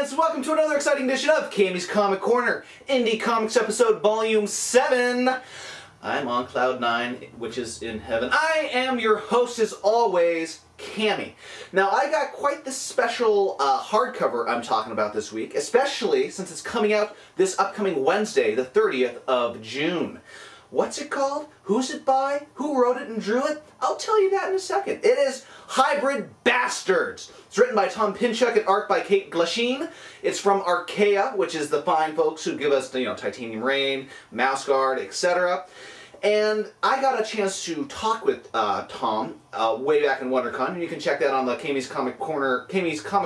guys, welcome to another exciting edition of Cammy's Comic Corner, Indie Comics episode volume 7. I'm on cloud 9, which is in heaven. I am your host as always, Cammy. Now I got quite the special hardcover I'm talking about this week, especially since it's coming out this upcoming Wednesday, the 30th of June. What's it called? Who's it by? Who wrote it and drew it? I'll tell you that in a second. It is Hybrid Bastards. It's written by Tom Pinchuk and art by Glasheen. It's from Archaia, which is the fine folks who give us, Titanium Rain, Mouse Guard, etc. And I got a chance to talk with Tom way back in WonderCon, and you can check that on the Cammy's Comic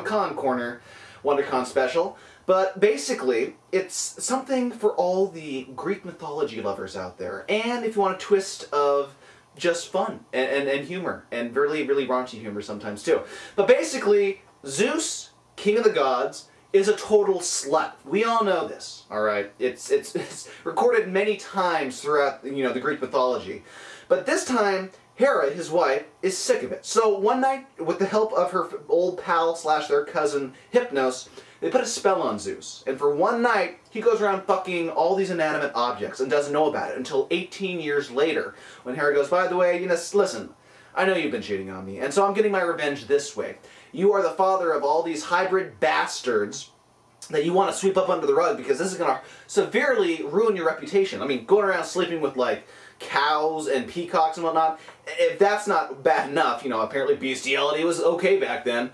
Con Corner WonderCon special. But basically, it's something for all the Greek mythology lovers out there. And if you want a twist of just fun and humor, and really, really raunchy humor sometimes too. But basically, Zeus, king of the gods, is a total slut. We all know this, alright? It's recorded many times throughout, the Greek mythology. But this time, Hera, his wife, is sick of it. So one night, with the help of her old pal / their cousin, Hypnos, they put a spell on Zeus, and for one night, he goes around fucking all these inanimate objects and doesn't know about it until 18 years later, when Hera goes, by the way, listen, I know you've been cheating on me, and so I'm getting my revenge this way. You are the father of all these hybrid bastards that you want to sweep up under the rug because this is going to severely ruin your reputation. I mean, going around sleeping with, cows and peacocks and whatnot, if that's not bad enough, apparently bestiality was okay back then.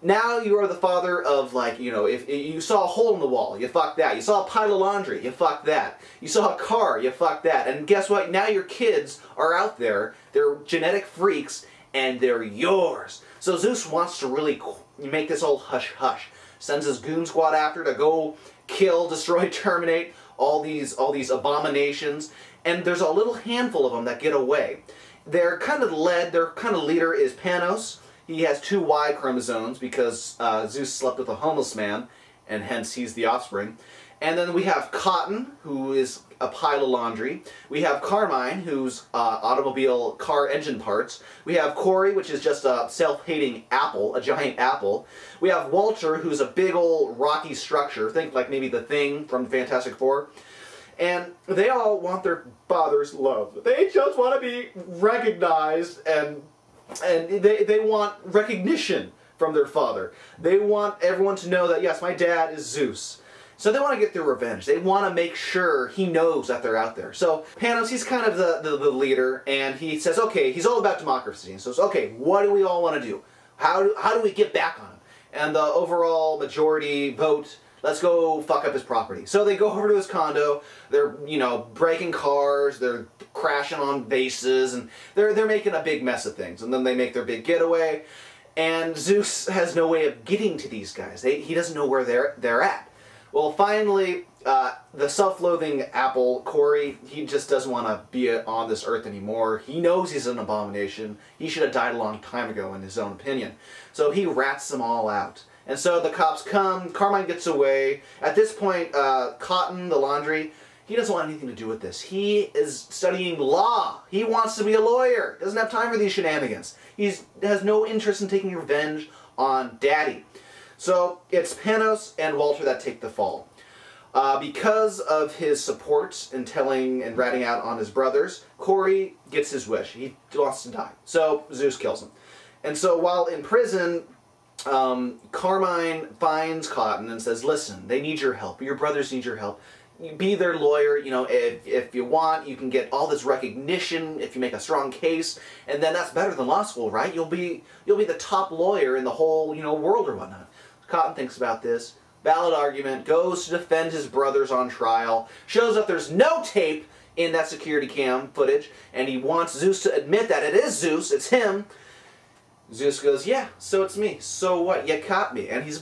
Now you are the father of, if you saw a hole in the wall, you fuck that. You saw a pile of laundry, you fuck that. You saw a car, you fuck that. And guess what? Now your kids are out there, they're genetic freaks, and they're yours. So Zeus wants to really make this all hush-hush. Sends his goon squad after to go kill, destroy, terminate all these abominations. And there's a little handful of them that get away. They're kind of led, their kind of leader is Panos. He has 2 Y chromosomes because Zeus slept with a homeless man, and hence he's the offspring. And then we have Cotton, who is a pile of laundry. We have Carmine, who's automobile car engine parts. We have Corey, which is just a self-hating apple, a giant apple. We have Walter, who's a big old rocky structure. Think like maybe the Thing from Fantastic Four. And they all want their father's love. They just want to be recognized and they want recognition from their father. They want everyone to know that, yes, my dad is Zeus. So they want to get their revenge. They want to make sure he knows that they're out there. So Panos, he's kind of the leader, and he says, okay, he's all about democracy. And so, okay, what do we all want to do? How do we get back on him? And the overall majority vote, let's go fuck up his property. So they go over to his condo, they're, breaking cars, they're crashing on vases, and they're making a big mess of things. And then they make their big getaway, and Zeus has no way of getting to these guys. He doesn't know where they're at. Well, finally, the self-loathing apple, Corey, he just doesn't want to be on this earth anymore. He knows he's an abomination. He should have died a long time ago, in his own opinion. So he rats them all out. And so the cops come, Carmine gets away. At this point, Cotton, the laundry, he doesn't want anything to do with this. He is studying law. He wants to be a lawyer. Doesn't have time for these shenanigans. He has no interest in taking revenge on Daddy. So it's Panos and Walter that take the fall. Because of his support in telling and ratting out on his brothers, Corey gets his wish. He wants to die. So Zeus kills him. And so while in prison, Carmine finds Cotton and says, listen, they need your help. Your brothers need your help. Be their lawyer. If you want, you can get all this recognition if you make a strong case, and then that's better than law school, right? You'll be the top lawyer in the whole, world or whatnot. Cotton thinks about this. Valid argument. Goes to defend his brothers on trial. Shows up there's no tape in that security cam footage, and he wants Zeus to admit that it is Zeus. It's him. Zeus goes, yeah, so it's me. So what? You caught me. And he's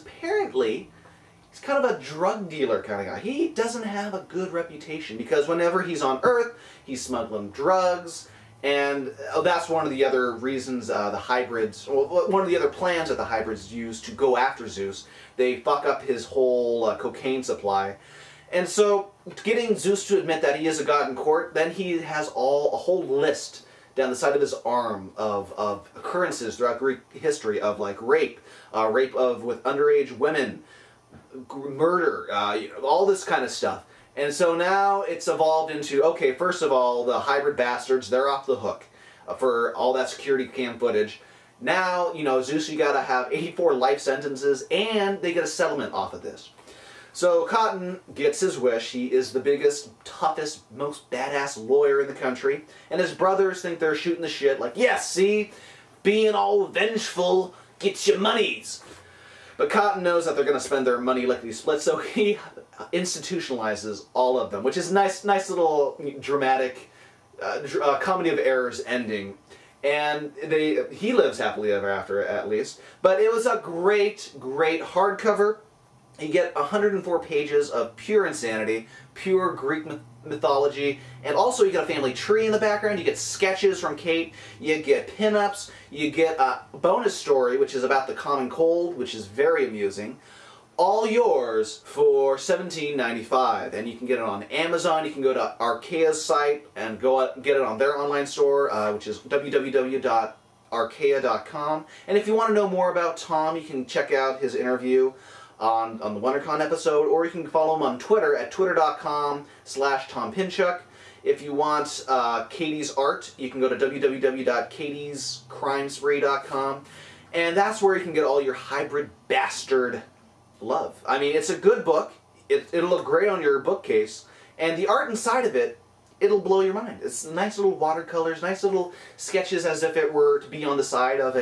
kind of a drug dealer kind of guy. He doesn't have a good reputation because whenever he's on Earth, he's smuggling drugs. And that's one of the other reasons the hybrids, well, one of the other plans that the hybrids use to go after Zeus. They fuck up his whole cocaine supply. And so, getting Zeus to admit that he is a god in court, then he has a whole list down the side of his arm of occurrences throughout Greek history of rape, rape with underage women, murder, all this kind of stuff. And so now it's evolved into, okay, first of all, the hybrid bastards, they're off the hook for all that security cam footage. Now, Zeus, you gotta have 84 life sentences, and they get a settlement off of this. So Cotton gets his wish. He is the biggest, toughest, most badass lawyer in the country, and his brothers think they're shooting the shit, like, yes, see, being all vengeful gets you monies. But Cotton knows that they're going to spend their money lickety-split, so he institutionalizes all of them, which is a nice little dramatic comedy of errors ending. And he lives happily ever after, at least. But it was a great hardcover. You get 104 pages of pure insanity, pure Greek mythology, and also you get a family tree in the background, you get sketches from Kate, you get pinups, you get a bonus story which is about the common cold, which is very amusing. All yours for $17.95, and you can get it on Amazon. You can go to Archaia's site and get it on their online store, which is www.archaia.com. And if you want to know more about Tom, you can check out his interview on the WonderCon episode, or you can follow him on Twitter at twitter.com/TomPinchuk. If you want Katie's art, you can go to www.katiescrimespree.com, and that's where you can get all your hybrid bastard love. I mean, it's a good book. It'll look great on your bookcase, and the art inside of it, it'll blow your mind. It's nice little watercolors, nice little sketches as if it were to be on the side of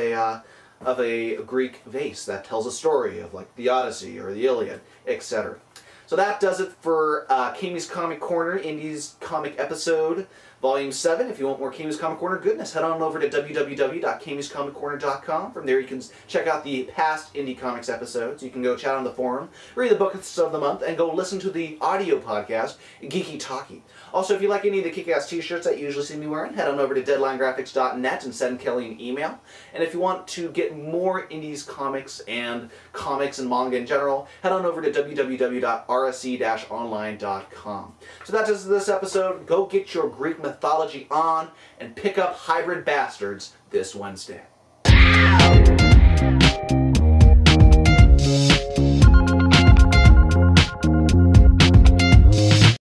a Greek vase that tells a story of, like, the Odyssey or the Iliad, etc. So that does it for Cammy's Comic Corner, Indie's Comic Episode, Volume 7. If you want more Cammy's Comic Corner goodness, head on over to www.cammyscomiccorner.com. From there you can check out the past Indie Comics episodes. You can go chat on the forum, read the books of the month, and go listen to the audio podcast, Geeky Talkie. Also, if you like any of the kick-ass t-shirts that you usually see me wearing, head on over to deadlinegraphics.net and send Kelly an email. And if you want to get more Indies comics and manga in general, head on over to www.rsc-online.com. So that does this episode. Go get your Greek mythology on and pick up Hybrid Bastards this Wednesday.